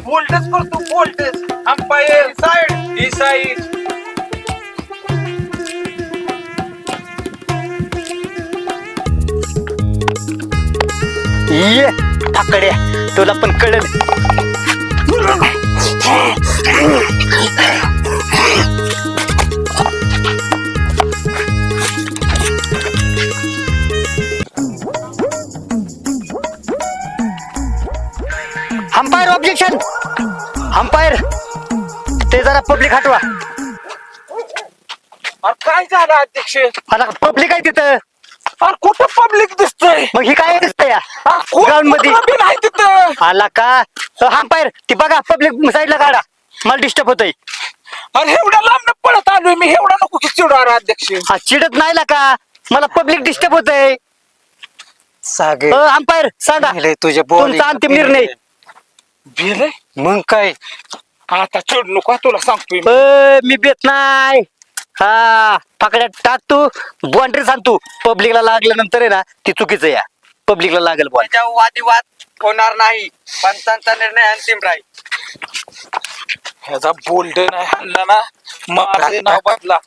बोल्टच करतो बोल्टच. Umpire side ही side. ये ठाकड्या तुला पण कळेल. Umpire objection. अंपायर ते जरा पब्लिक हटवा. अरे काय झालं अध्यक्ष? आता पब्लिक आहे तिथं. अरे कुठं पब्लिक दिसतंय? मग ही काय दिसतंय या कोण ग्राउंड मध्ये कुठलं बी नाही तिथं. आला का अंपायर ती बघा पब्लिक साईडला काढा मला डिस्टर्ब होतय. अरे एवढ्या लांब पळत आलोय मी. एवढा नको की चिडू. अरे अध्यक्ष हा चिडत नाही ला का मला पब्लिक डिस्टर्ब होतय. सागे अंपायर सांगा तुझ्या तुमचा अंतिम निर्णय. भिलय. मग काय आता चिडू नको तुला सांगतोय मी. मी बेत नाही. हा पकड्यात टाक तू बाउंड्री सांग तू. पब्लिकला लागल्यानंतर आहे ना ती चुकीचं या पब्लिकला लागेल बॉल. वादिवाद होणार नाही. पंचांचा निर्णय अंतिम राहील. ह्याचा बोल्ड नाही आणला ना माझे नाव बदला.